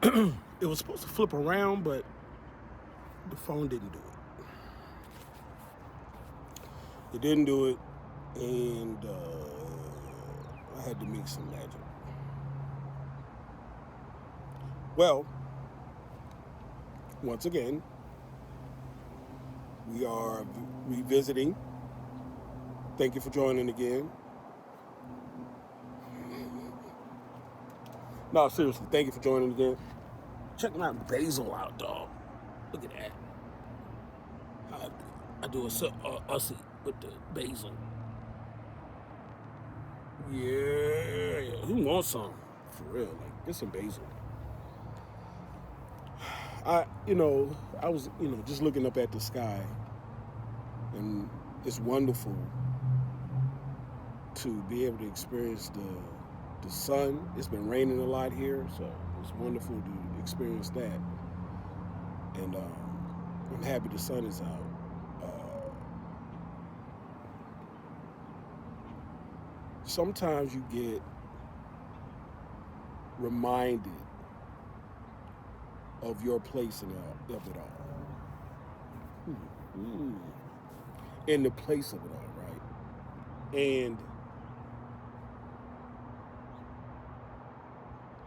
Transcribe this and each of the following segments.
It was supposed to flip around, but the phone didn't do it. It didn't do it, and I had to make some magic. Well, once again, we are revisiting. Thank you for joining again. No, seriously, thank you for joining again. Check my basil out, dog. Look at that. I do a ussy with the basil. Yeah, who wants some? For real, like get some basil. I was, just looking up at the sky, and it's wonderful to be able to experience the sun. It's been raining a lot here, so it's wonderful to experience that. And I'm happy the sun is out. Sometimes you get reminded of your place of it all. In the place of it all, right? And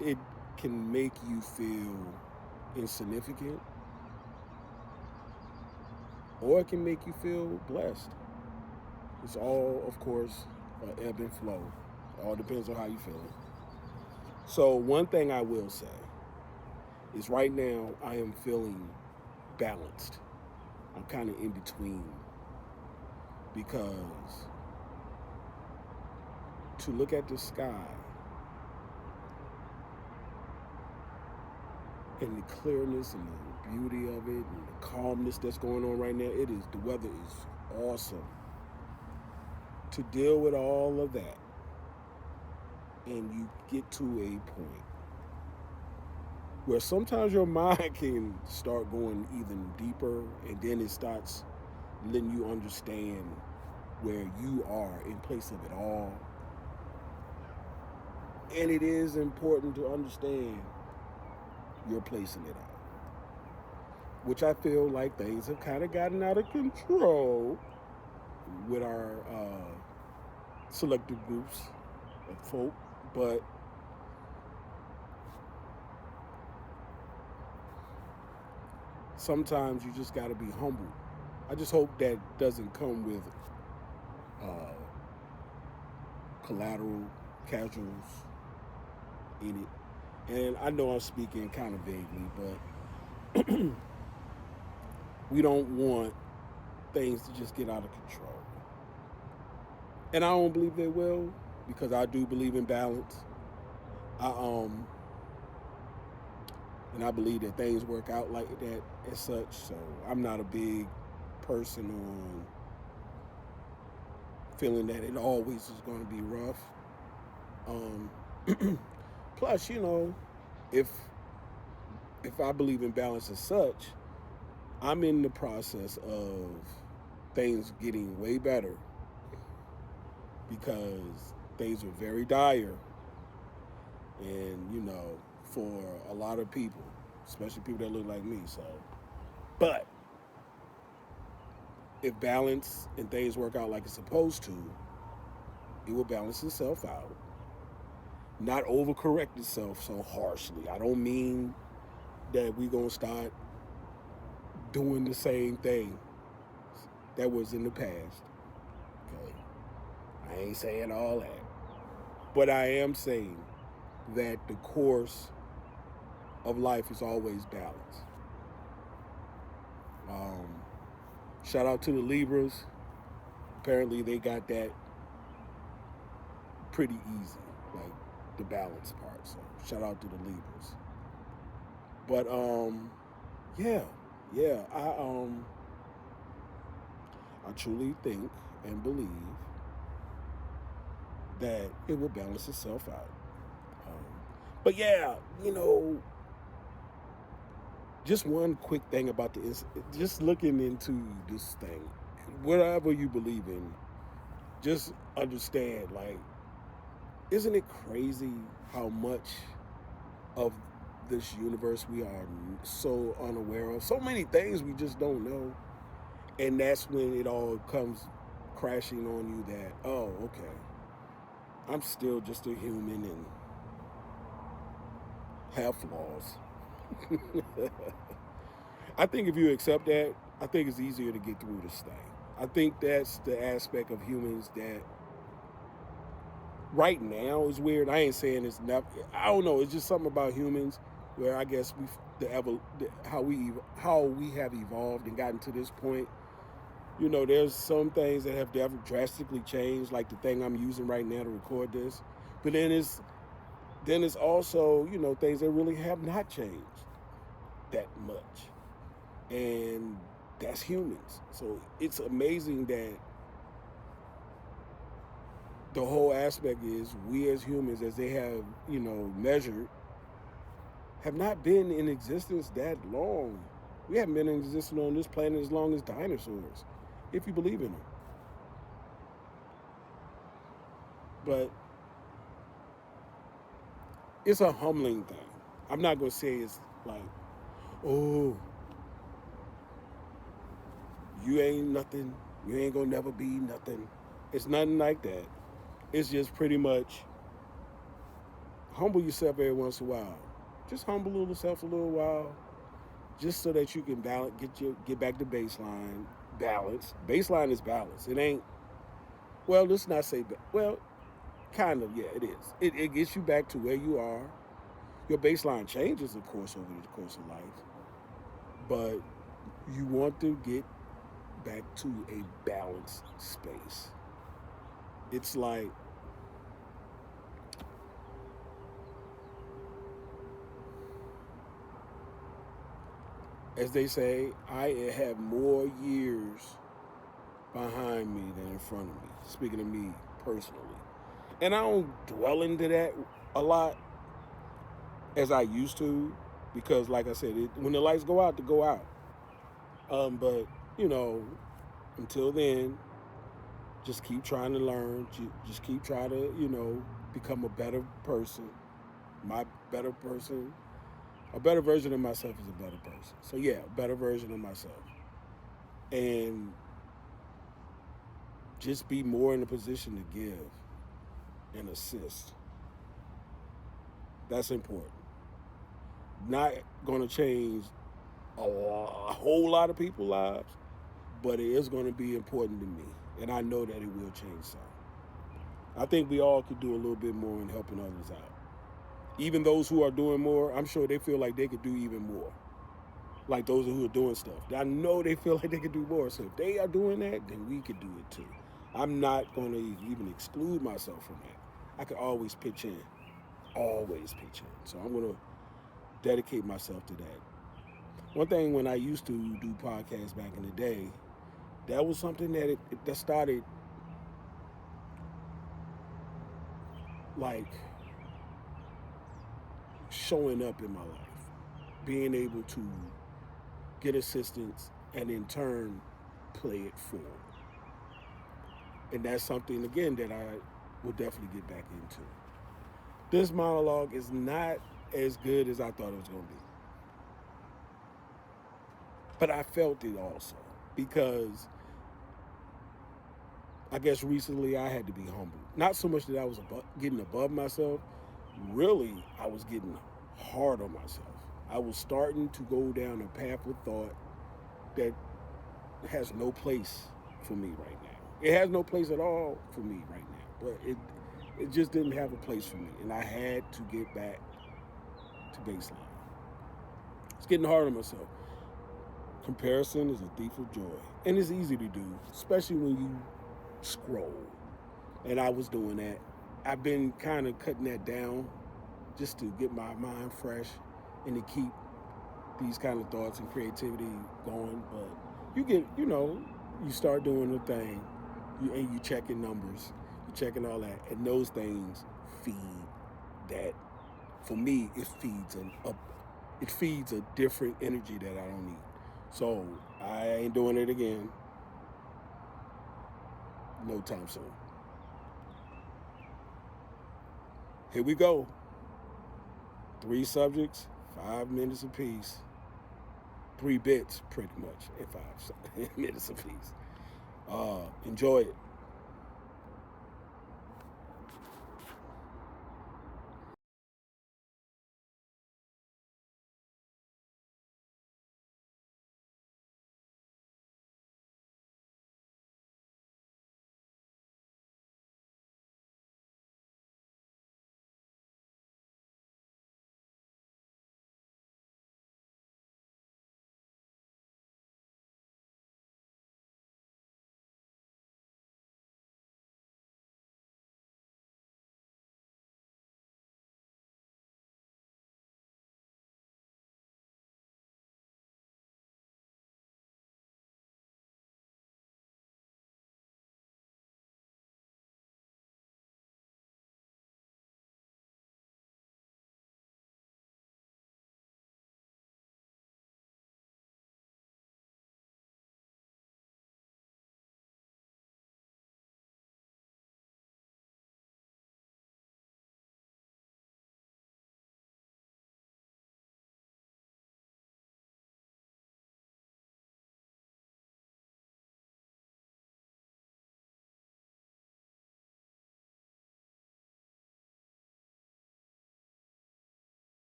it can make you feel insignificant, or it can make you feel blessed. It's all, of course, ebb and flow. It all depends on how you feel. So one thing I will say is right now I am feeling balanced. I'm kind of in between because to look at the sky and the clearness and the beauty of it and the calmness that's going on right now, the weather is awesome. To deal with all of that, and you get to a point where sometimes your mind can start going even deeper, and then it starts letting you understand where you are in place of it all. And it is important to understand your place in it all, which I feel like things have kind of gotten out of control with our selective groups of folk. But sometimes you just got to be humble. I just hope that doesn't come with uh, collateral casuals in it. And I know I'm speaking kind of vaguely, but we don't want things to just get out of control. And I don't believe they will, because I do believe in balance. I and I believe that things work out like that as such. So I'm not a big person on feeling that it always is going to be rough. Um, Plus, if if I believe in balance as such, I'm in the process of things getting way better because things were very dire, and for a lot of people, especially people that look like me. So, but if balance and things work out like it's supposed to, it will balance itself out. Not overcorrect itself so harshly. I don't mean that we're gonna start doing the same thing that was in the past. Okay. I ain't saying all that. But I am saying that the course of life is always balance. Um, Shout out to the Libras. Apparently they got that pretty easy, like the balance part. So shout out to the Libras. But yeah, yeah. I truly think and believe that it will balance itself out. But yeah, just one quick thing about just looking into this thing, whatever you believe in, just understand, like, isn't it crazy how much of this universe we are so unaware of. So many things we just don't know. And that's when it all comes crashing on you that, oh, okay, I'm still just a human and have flaws. I think if you accept that, I think it's easier to get through this thing. I think that's the aspect of humans that right now is weird. I ain't saying it's never. I don't know. It's just something about humans where I guess how we have evolved and gotten to this point. You know, there's some things that have drastically changed, like the thing I'm using right now to record this. But then it's also, you know, things that really have not changed that much. And that's humans. So it's amazing that the whole aspect is we as humans, as they have, you know, measured, have not been in existence that long. We haven't been in existence on this planet as long as dinosaurs, if you believe in them. But it's a humbling thing. I'm not going to say it's like, oh, you ain't nothing. You ain't going to never be nothing. It's nothing like that. It's just pretty much humble yourself every once in a while. Just humble yourself a little while, just so that you can balance, get back to baseline. Balance. Baseline is balance. It ain't. Well, let's not say. Well, kind of. Yeah, it is. It gets you back to where you are. Your baseline changes, of course, over the course of life, but you want to get back to a balanced space. It's like, as they say, I have more years behind me than in front of me. Speaking of me personally. And I don't dwell into that a lot as I used to, because like I said, when the lights go out, they go out. But, you know, until then, just keep trying to learn. Just keep trying to, you know, become a better person. My better person. A better version of myself is a better person. So yeah, a better version of myself. And just be more in a position to give and assist. That's important. Not going to change a whole lot of people's lives, but it is going to be important to me. And I know that it will change some. I think we all could do a little bit more in helping others out. Even those who are doing more, I'm sure they feel like they could do even more. Like those who are doing stuff. I know they feel like they could do more. So if they are doing that, then we could do it too. I'm not going to even exclude myself from that. I could always pitch in. Always pitch in. So I'm going to dedicate myself to that. One thing when I used to do podcasts back in the day, that was something that started like showing up in my life. Being able to get assistance and in turn play it forward. And that's something, again, that I will definitely get back into. This monologue is not as good as I thought it was going to be. But I felt it also because I guess recently I had to be humble. Not so much that I was getting above myself. Really, I was getting hard on myself. I was starting to go down a path of thought that has no place for me right now. It has no place at all for me right now. But it just didn't have a place for me. And I had to get back to baseline. It's getting hard on myself. Comparison is a thief of joy. And it's easy to do, especially when you scroll. And I was doing that. I've been kind of cutting that down just to get my mind fresh and to keep these kind of thoughts and creativity going. But you get, you know, you start doing the thing and you checking numbers, you checking all that. And those things feed that. For me, it feeds a different energy that I don't need. So I ain't doing it again. No time soon. Here we go. 3 subjects, 5 minutes apiece. 3 bits, pretty much, in 5 minutes apiece. Enjoy it.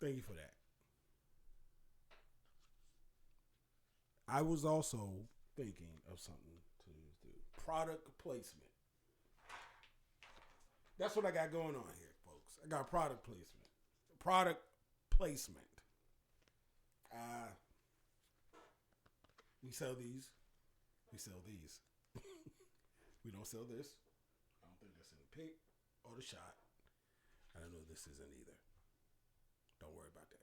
Thank you for that. I was also thinking of something to do. Product placement. That's what I got going on here, folks. I got product placement. Product placement. Uh, we sell these. We sell these. We don't sell this. I don't think that's in the pic or the shot. I don't know this isn't either. Don't worry about that.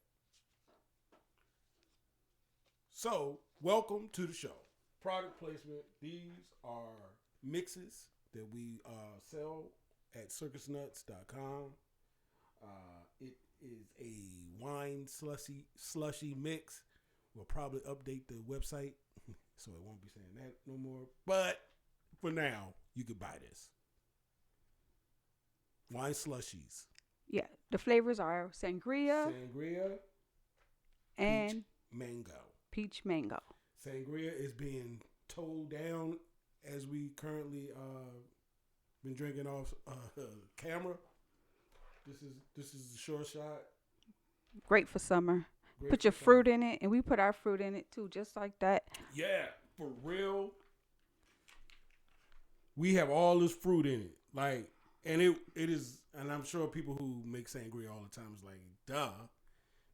So, welcome to the show. Product placement. These are mixes that we sell at circusnuts.com. It is a wine slushy mix. We'll probably update the website so it won't be saying that no more. But for now, you could buy this. Wine slushies. Yeah, the flavors are sangria Sangria, and mango. peach mango. Sangria is being towed down as we currently been drinking off camera. This is the short shot. Great for summer. Great Put for your summer. fruit in it, and we put our fruit in it too, just like that. Yeah, for real. We have all this fruit in it. Like And it is, and I'm sure people who make sangria all the time is like, duh.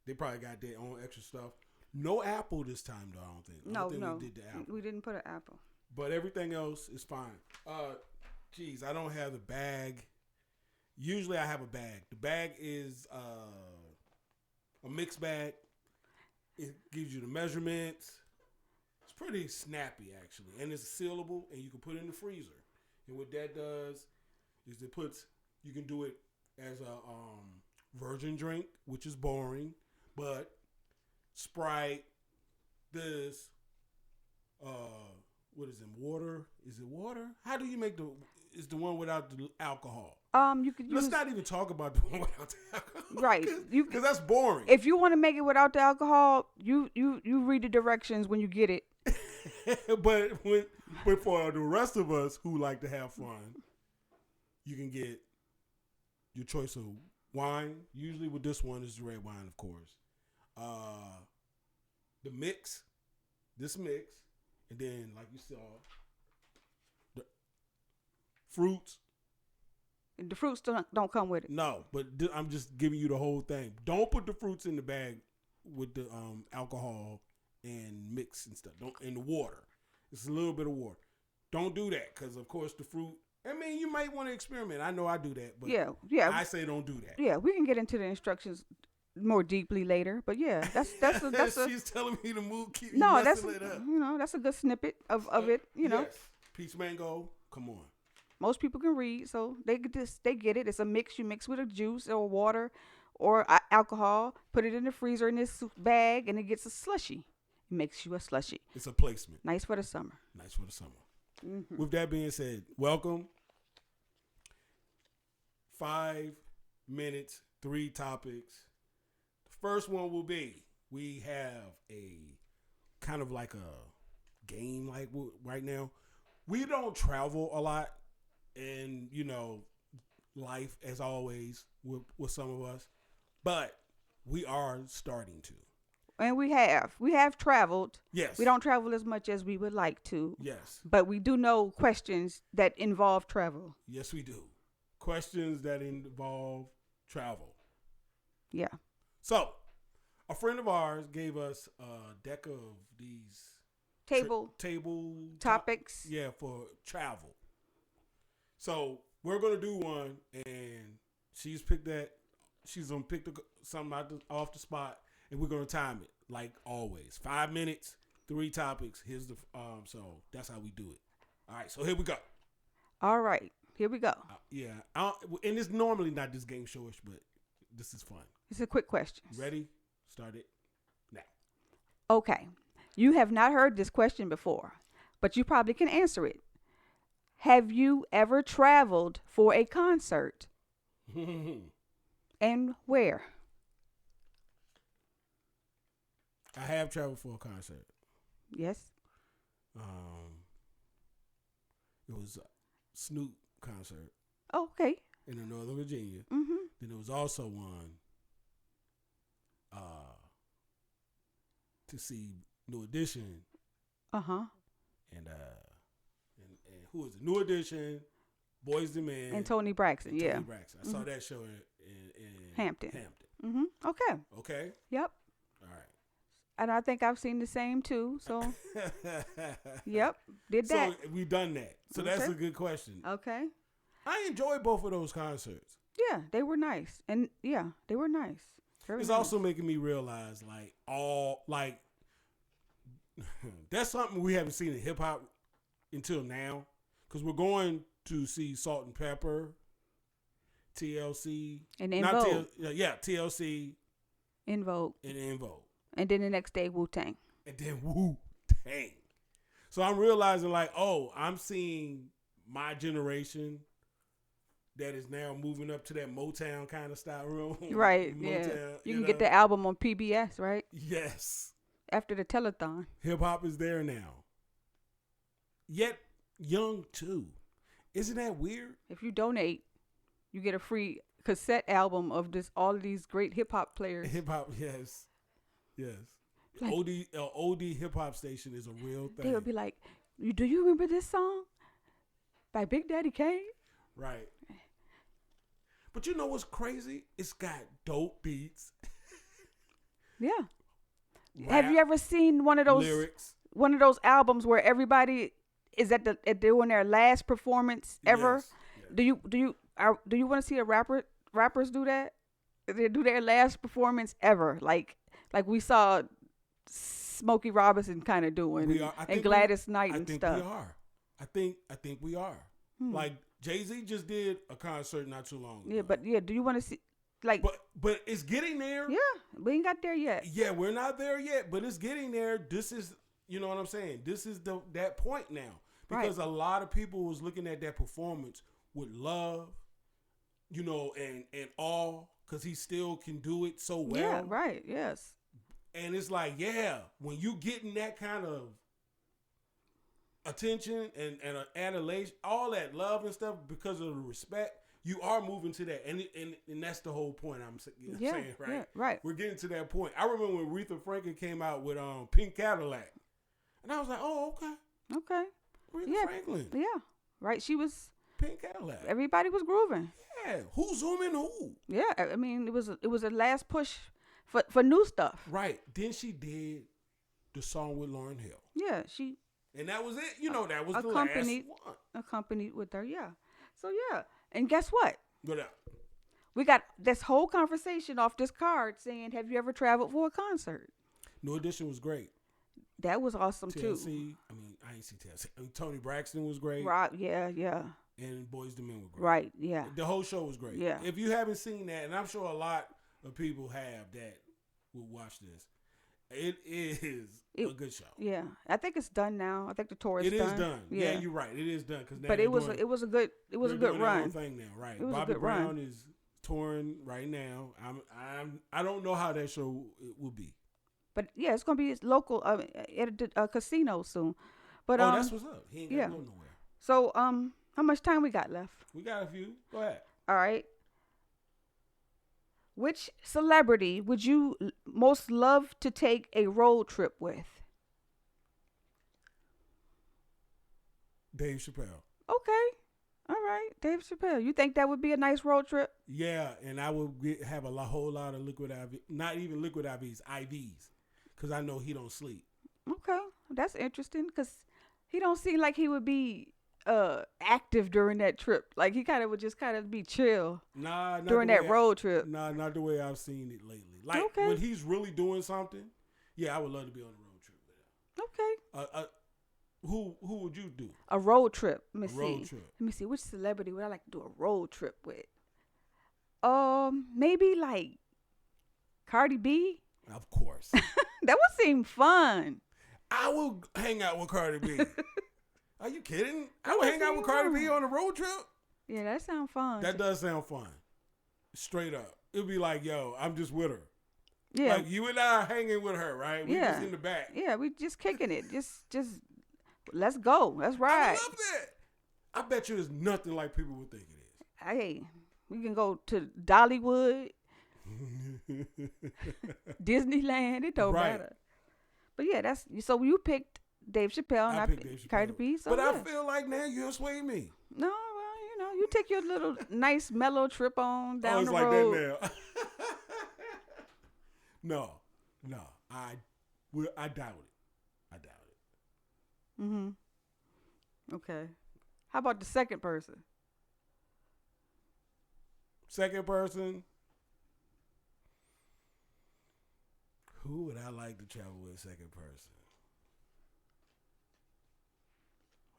They probably got their own extra stuff. No apple this time, though, I don't think. I don't think No. we did the apple. We didn't put an apple. But everything else is fine. Geez, I don't have the bag. Usually I have a bag. The bag is a mixed bag. It gives you the measurements. It's pretty snappy, actually. And it's sealable, and you can put it in the freezer. And what that does is you can do it as a virgin drink, which is boring, but Sprite, what is it, water? Is it water? How do you make is the one without the alcohol? You could Let's use not even talk about the one without the alcohol. right. Because that's boring. If you want to make it without the alcohol, you read the directions when you get it. but for the rest of us who like to have fun, you can get your choice of wine. Usually with this one is the red wine, of course. The mix, and then like you saw, the fruits. The fruits don't come with it. No, but I'm just giving you the whole thing. Don't put the fruits in the bag with the alcohol and mix and stuff. Don't in the water. It's a little bit of water. Don't do that because of course the fruit. I mean, you might want to experiment. I know I do that, but Yeah. I say don't do that. Yeah, we can get into the instructions more deeply later, but yeah, that's a She's telling me to move. Keep no, that's it up. that's a good snippet of it. Yes. Peach mango. Come on. Most people can read, so they get it. It's a mix. You mix with a juice or water or alcohol. Put it in the freezer in this bag, and it gets a slushy. It makes you a slushy. It's a placement. Nice for the summer. Mm-hmm. With that being said, welcome. 5 minutes, 3 topics. The first one will be we have a kind of like a game like right now. We don't travel a lot. And, life, as always, with some of us. But we are starting to. And we have traveled. Yes. We don't travel as much as we would like to. Yes. But we do know questions that involve travel. Yes, we do. Questions that involve travel. Yeah. So, a friend of ours gave us a deck of these Table topics. For travel. So we're gonna do one, and she's picked that. She's gonna pick something off the spot, and we're gonna time it like always. 5 minutes, 3 topics. Here's the so that's how we do it. All right, so here we go. All right, here we go. And it's normally not this game showish, but this is fun. It's a quick question. Ready? Start it now. Okay, you have not heard this question before, but you probably can answer it. Have you ever traveled for a concert? And where? I have traveled for a concert. Yes. It was a Snoop concert Oh, okay. in Northern Virginia. Mm-hmm. Then there was also one to see New Edition Uh-huh. and who is it? New Edition, Boys II Men, And Tony Braxton, and yeah. Tony Braxton. I saw that show in Hampton. Mm-hmm. Okay. Yep. All right. And I think I've seen the same too. So, yep. Did that. So we done that. So that's a good question. Okay. I enjoyed both of those concerts. Yeah, they were nice. And yeah, they were nice. Very It's nice. also making me realize that's something we haven't seen in hip hop until now. Because we're going to see Salt and Pepper, TLC. And En Vogue. TLC. En Vogue. And En Vogue. And then the next day, Wu-Tang. And then Wu-Tang. So I'm realizing I'm seeing my generation that is now moving up to that Motown kind of style room. Right, Motown, yeah. You can get the album on PBS, right? Yes. After the telethon. Hip hop is there now. Yet young too. Isn't that weird? If you donate, you get a free cassette album of all of these great hip hop players. Hip hop, yes. Like- OD hip hop station is a real thing. They would be like, do you remember this song by Big Daddy Kane? Right. But you know what's crazy? It's got dope beats. Yeah. Rap, Have you ever seen lyrics? one of those albums where everybody is at doing their last performance ever? Yes, yes. Do you want to see a rappers do that? They do their last performance ever, like we saw Smokey Robinson kind of doing, We are. and Gladys Knight I and think stuff. we are. I think we are. Like Jay-Z just did a concert not too long ago. Yeah, but do you want to see like? But it's getting there. Yeah, we ain't got there yet. Yeah, we're not there yet, but it's getting there. This is, you know what I'm saying? This is that point now. Because a lot of people was looking at that performance with love, you know, and awe, because he still can do it so well. Yeah, right. Yes. And it's like, yeah, when you getting that kind of attention and adulation, all that love and stuff, because of the respect, you are moving to that. And that's the whole point I'm saying, right? Yeah, right. We're getting to that point. I remember when Aretha Franklin came out with Pink Cadillac. And I was like, oh, okay. Okay. Aretha Franklin. Yeah. Right. She was. Pink Cadillac. Everybody was grooving. Yeah. Who's zooming who? Yeah. I mean, it was a last push for new stuff. Right. Then she did the song with Lauryn Hill. Yeah. She And that was it. You know, that was accompanied the last one. accompanied with her. Yeah. So yeah. And guess what? What up? We got this whole conversation off this card saying, "Have you ever traveled for a concert?" New Edition was great. That was awesome too. TLC. I mean, I ain't see TLC. I mean, Tony Braxton was great. Right. Yeah. Yeah. And Boyz II Men were great. Right. Yeah. The whole show was great. Yeah. If you haven't seen that, and I'm sure a lot of people have that will watch this, it is a good show. Yeah. I think it's done now. I think the tour is It done. is done. Yeah, you're right. It is done. But it was a good run. Thing now, right? It was a Bobby good Brown run. is touring right now. I don't know how that show will be. But yeah, it's gonna be local at a casino soon. But Oh, that's what's up. He ain't got yeah. to go nowhere. So how much time we got left? We got a few. Go ahead. All right. Which celebrity would you most love to take a road trip with? Dave Chappelle. Okay. All right, Dave Chappelle. You think that would be a nice road trip? Yeah, and I would have a whole lot of liquid IV, not even liquid IVs, because I know he don't sleep. Okay, that's interesting because he don't seem like he would be active during that trip. Like he would just be chill Nah, not during the way that road trip. Nah, not the way I've seen it lately. Like Okay. when he's really doing something, yeah, I would love to be on a road trip with him. Okay, Who would you do? a road trip. Let me A see. road trip. Let me see. Which celebrity would I like to do a road trip with? Maybe like Cardi B. Of course. That would seem fun. I will hang out with Cardi B. Are you kidding? I would would hang out with seem Cardi B fun. on a road trip. Yeah, that sounds fun. That does sound fun. Straight up. It'd be like, yo, I'm just with her. Yeah, Like you and I are hanging with her, right? We Yeah. just in the back. yeah, we just kicking it. Just let's go. Let's I ride. love that. I bet you it's nothing like people would think it Hey, we can go to Dollywood, is. Disneyland. It don't Right. matter. But yeah, that's so you picked Dave Chappelle and I I picked picked Dave Cardi Chappelle. B. So But yeah. I feel like now you're swaying me. No, well, you take your little nice mellow trip on down Oh, it's the like road. that now. No. I doubt it. I doubt it. Mm-hmm. Okay. How about the second person? Second person. Who would I like to travel with? Second person.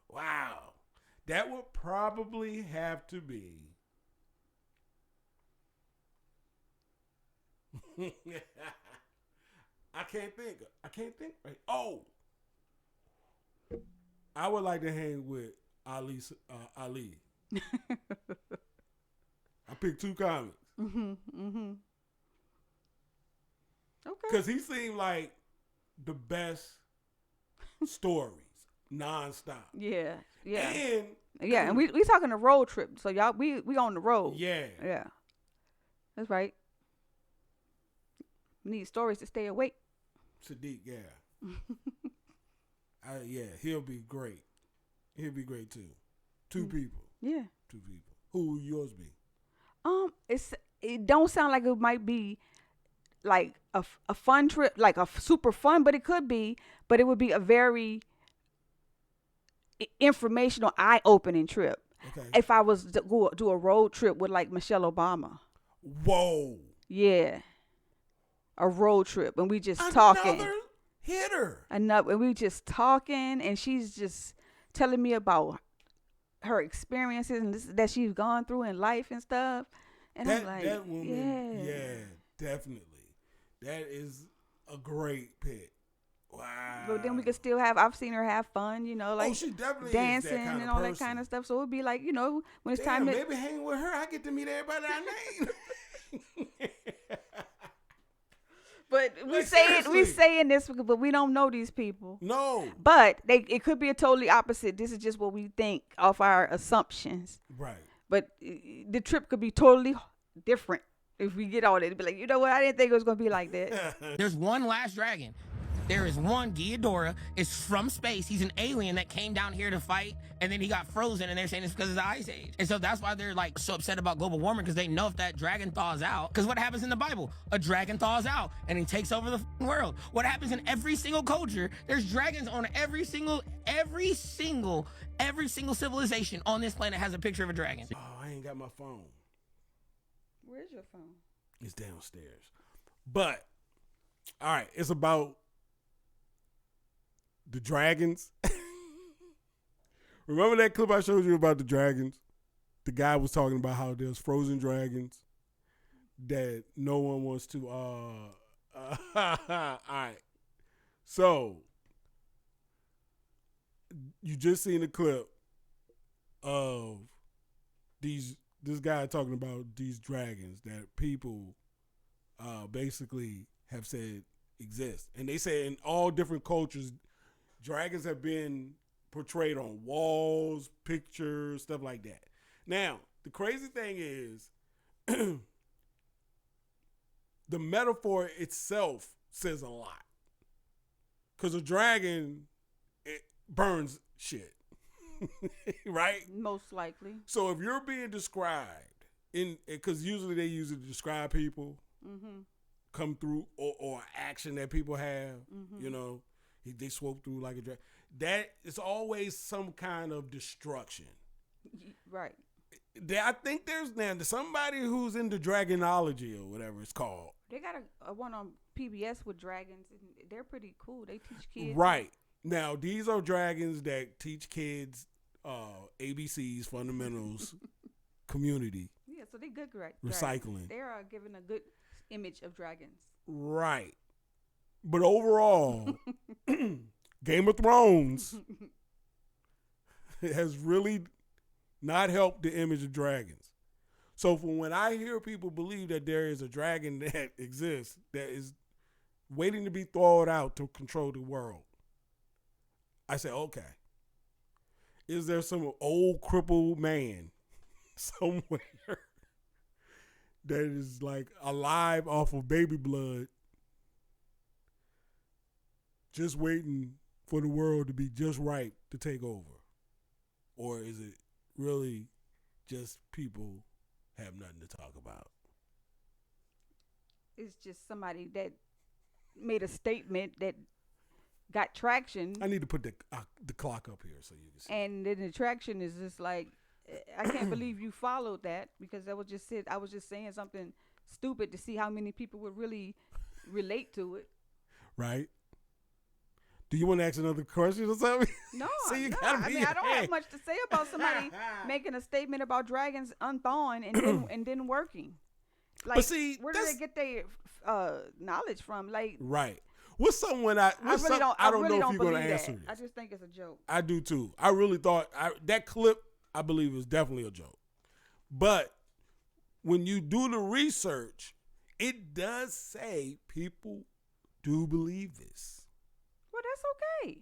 Wow. That would probably have to be. I can't think. Right. Oh. I would like to hang with Ali. I picked two comics. Mm-hmm. Okay. Because he seemed like the best stories, nonstop. Yeah. Yeah. And Yeah. And we talking a road trip. So y'all we on the road. yeah, Yeah. That's right. Need stories to stay awake. Sadiq, yeah. Yeah, he'll be great. He'll be great too. Two people. Yeah. Two people. Who would yours be? It don't sound like it might be like a fun trip, like super fun, but it could be. But it would be a very informational, eye opening trip. Okay. If I was to go do a road trip with like Michelle Obama. Whoa. Yeah. A road trip and we just Another talking. hitter. And we just talking and she's just telling me about her experiences and that she's gone through in life and stuff. And I'm like, that woman, yeah, definitely. That is a great pick. Wow. But then we could still I've seen her have fun, like she definitely dancing is that kind and of all person. that kind of stuff. So it would be like, when it's Damn, time to maybe hanging with her, I get to meet everybody I name. But we Like, we seriously. saying this, but we don't know these people. No. But it could be a totally opposite. This is just what we think off our assumptions. Right. But the trip could be totally different if we get on it. It'd be like, you know what? I didn't think it was gonna be like that. There's one last dragon. There is one Ghidorah. It's from space. He's an alien that came down here to fight, and then he got frozen, and they're saying it's because of the ice age. And so that's why they're like so upset about global warming, because they know if that dragon thaws out, because what happens in the Bible? A dragon thaws out, and he takes over the world. What happens in every single culture? There's dragons on every single civilization on this planet has a picture of a dragon. Oh, I ain't got my phone. Where's your phone? It's downstairs. But, all right, it's about the dragons. Remember that clip I showed you about the dragons? The guy was talking about how there's frozen dragons that no one wants to. All right. So, you just seen a clip of this guy talking about these dragons that people basically have said exist. And they say in all different cultures, dragons have been portrayed on walls, pictures, stuff like that. Now, the crazy thing is, the metaphor itself says a lot. Because a dragon, it burns shit. Right? Most likely. So if you're being described, because usually they use it to describe people, come through, or action that people have, they swoop through like a dragon. That is always some kind of destruction. Right. I think there's somebody who's into dragonology or whatever it's called. They got a one on PBS with dragons, and they're pretty cool. They teach kids. Right. Now, these are dragons that teach kids ABCs, fundamentals, community. Yeah, so they good, right? Recycling. They are giving a good image of dragons. Right. But overall, Game of Thrones has really not helped the image of dragons. So for when I hear people believe that there is a dragon that exists that is waiting to be thawed out to control the world, I say, okay. Is there some old crippled man somewhere that is like alive off of baby blood, just waiting for the world to be just right to take over? Or is it really just people have nothing to talk about? It's just somebody that made a statement that got traction. I need to put the clock up here so you can see. And then the traction is just like, I can't believe you followed that, because I was just saying something stupid to see how many people would really relate to it. Right? Do you want to ask another question or something? No, So you no. gotta I be mean, I don't have ahead. much to say about somebody making a statement about dragons unthawing and then working. Like, see, where do they get their knowledge from? Like, Right. What's someone I don't really know if you're going to believe answer that. I this. just think it's a joke. I do too. I really thought that clip, I believe, is definitely a joke. But when you do the research, it does say people do believe this. Well, that's okay.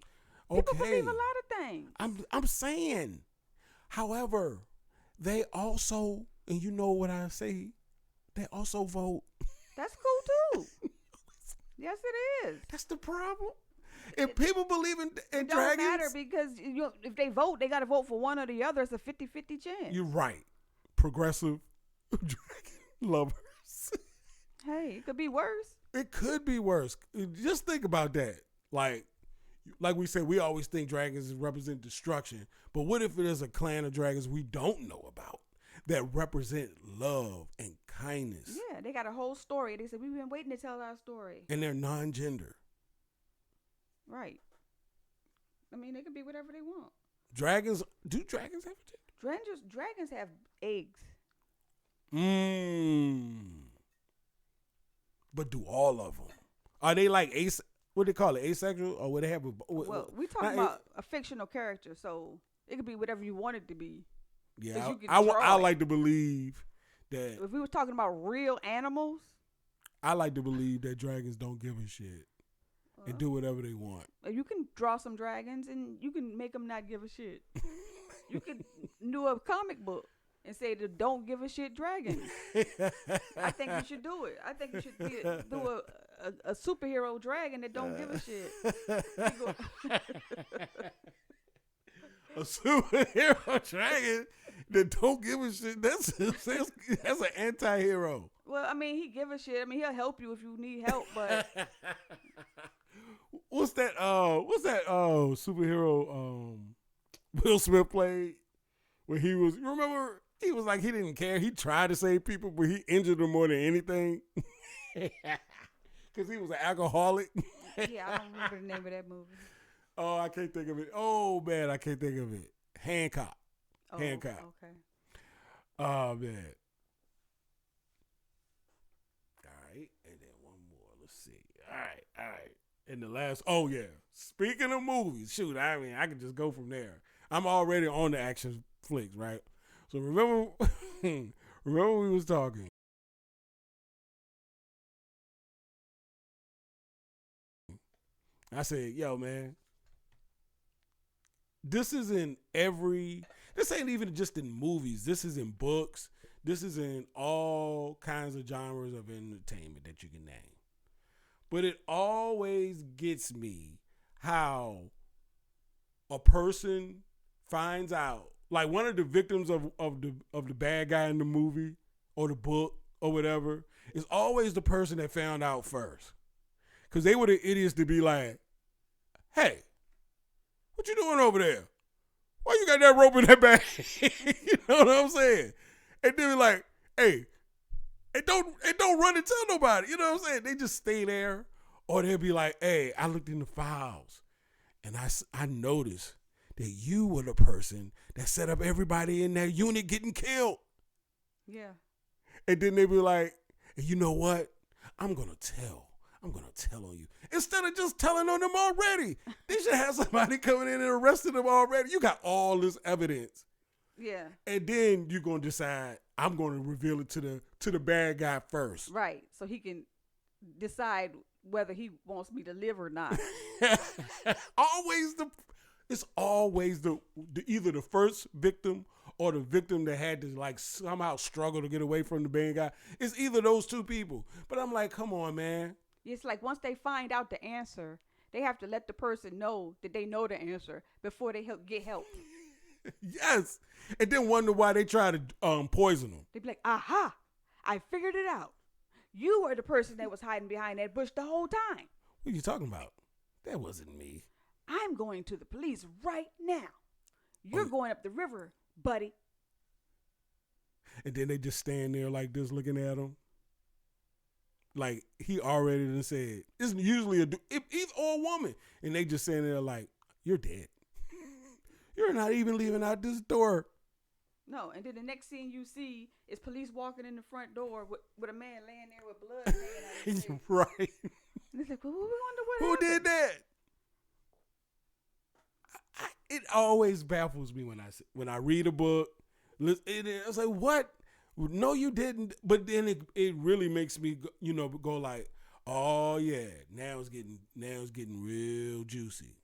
People believe a lot of things. I'm saying. However, they also, and you know what I say, they also vote. That's cool too. Yes, it is. That's the problem. If people believe in It don't dragons, matter, because if they vote, they got to vote for one or the other. It's a 50-50 chance. you're right. Progressive dragon lovers. Hey, it could be worse. It could be worse. Just think about that. Like we said, we always think dragons represent destruction. But what if there's a clan of dragons we don't know about that represent love and kindness? Yeah, they got a whole story. They said, we've been waiting to tell our story. And they're non-gender. Right. I mean, they can be whatever they want. Do dragons have gender? Dragons have eggs. But do all of them? Are they like what do they call it, asexual? Or would they have Well, we talking about a fictional character, so it could be whatever you want it to be. Yeah, you can I draw it. like to believe that. If we were talking about real animals, I like to believe that dragons don't give a shit and do whatever they want. you can draw some dragons and you can make them not give a shit. You could do a comic book and say the don't give a shit dragons. I think you should do it. I think you should do a superhero dragon that don't give a shit. A superhero dragon that don't give a shit. That's an anti-hero. Well, I mean, he give a shit. I mean, he'll help you if you need help, but What's that superhero Will Smith played when he was, you remember, he was like, he didn't care. He tried to save people, but he injured them more than anything. Because he was an alcoholic. yeah, I don't remember the name of that movie. Oh, I can't think of it. Oh, man, I can't think of it. Hancock. Oh, Hancock. Okay. Oh, man. All right. And then one more. Let's see. All right. And the last, oh, yeah. Speaking of movies, shoot, I mean, I could just go from there. I'm already on the action flicks, right? So remember we was talking. I said, yo, man, this ain't even just in movies. This is in books. This is in all kinds of genres of entertainment that you can name. But it always gets me how a person finds out, like one of the victims of the bad guy in the movie or the book or whatever, is always the person that found out first. Because they were the idiots to be like, hey, what you doing over there? Why you got that rope in that bag? You know what I'm saying? And they be like, hey, and don't run and tell nobody. You know what I'm saying? They just stay there. Or they'll be like, hey, I looked in the files and I noticed that you were the person that set up everybody in that unit getting killed. Yeah. And then they be like, and you know what? I'm going to tell on you. Instead of just telling on them already. They should have somebody coming in and arresting them already. You got all this evidence. Yeah. And then you're going to decide, I'm going to reveal it to the bad guy first. Right. So he can decide whether he wants me to live or not. It's always the either the first victim or the victim that had to like somehow struggle to get away from the bad guy. It's either those two people. But I'm like, come on, man. It's like once they find out the answer, they have to let the person know that they know the answer before they get help. Yes. And then wonder why they try to poison them. They'd be like, aha, I figured it out. You were the person that was hiding behind that bush the whole time. What are you talking about? That wasn't me. I'm going to the police right now. You're going up the river, buddy. And then they just stand there like this looking at him. Like he already done said. It's usually either or a woman. And they just stand there like, you're dead. You're not even leaving out this door. No, and then the next scene you see is police walking in the front door with a man laying there with blood hanging out of his face. Right. And it's like, well, we wonder what Who happened. did that? It always baffles me when I read a book. It's like, what? No, you didn't. But then it really makes me, go like, oh yeah, now it's getting real juicy.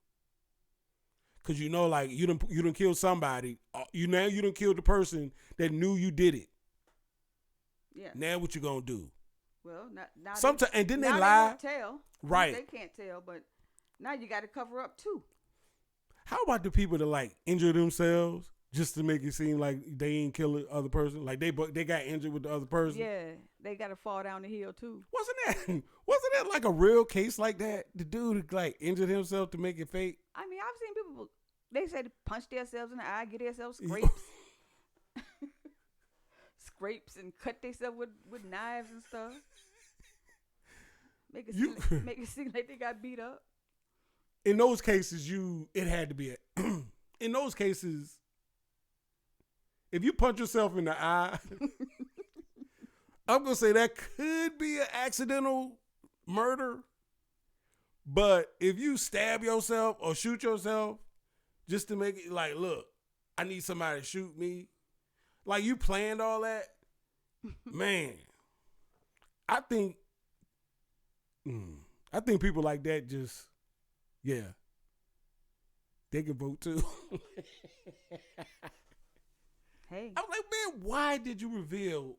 Cause like you done killed somebody. You done killed the person that knew you did it. Yeah. Now what you gonna do? Well, now sometimes and then they now lie. They won't tell. Right. They can't tell, but now you got to cover up too. How about the people that like injure themselves just to make it seem like they ain't kill the other person, like they got injured with the other person. Yeah, they got to fall down the hill too. Wasn't that like a real case like that? The dude like injured himself to make it fake. I mean, I've seen people. They say to punch themselves in the eye, get themselves scrapes, scrapes, and cut themselves with knives and stuff. Make it seem like they got beat up. In those cases, it had to be in those cases. If you punch yourself in the eye, I'm gonna say that could be an accidental murder. But if you stab yourself or shoot yourself just to make it like, look, I need somebody to shoot me, like you planned all that, man. I think people like that just, yeah, they can vote too. Hey, I'm like, man, why did you reveal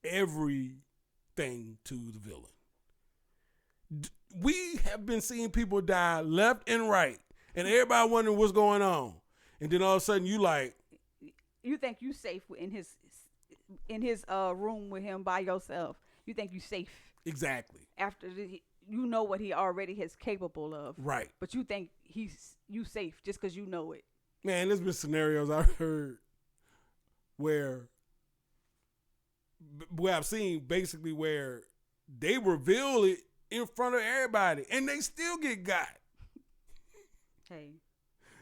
everything to the villain? We have been seeing people die left and right, and everybody wondering what's going on. And then all of a sudden, you think you safe in his room with him by yourself? You think you safe? Exactly. After you know what he already is capable of, Right. But you think you safe just because you know it. Man, there's been scenarios I've heard where I've seen basically where they reveal it in front of everybody and they still get got. Hey.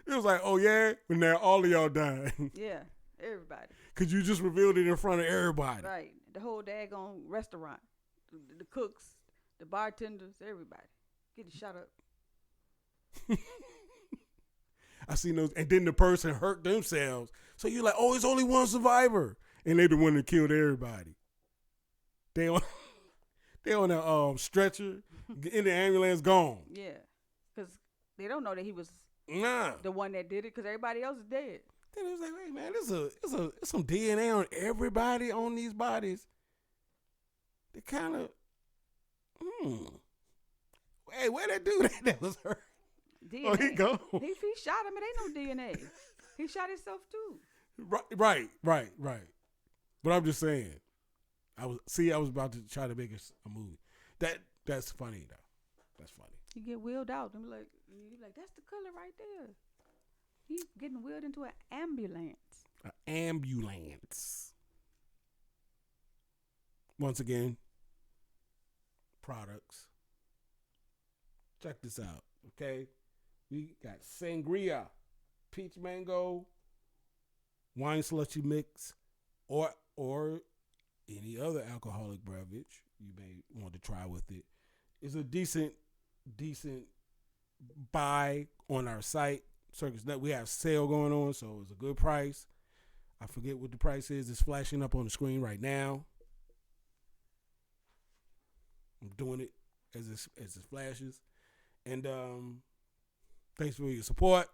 It was like, oh yeah, and now all of y'all died. Yeah, everybody. Because you just revealed it in front of everybody. Right. The whole daggone restaurant. The cooks, the bartenders, everybody. Getting shot up. I seen those, and then the person hurt themselves. So you're like, oh, it's only one survivor. And they the one that killed everybody. They on a stretcher, in the ambulance, gone. Yeah. Because they don't know that he was Nah. the one that did it because everybody else is dead. Then it was like, wait, man, there's some DNA on everybody on these bodies. They kind of, Hey, where that dude that was hurt? DNA. Oh, he gone. He shot him, it ain't no DNA. He shot himself too. Right. But I'm just saying, I was about to try to make a movie. That's funny though. That's funny. He get wheeled out and be like, that's the color right there. He's getting wheeled into an ambulance. An ambulance. Once again, products. Check this out, okay? We got sangria, peach mango, wine slushy mix, or any other alcoholic beverage you may want to try with it. It's a decent buy on our site, Circus Nut. We have sale going on, so it's a good price. I forget what the price is. It's flashing up on the screen right now. I'm doing it as it flashes. And thanks for your support.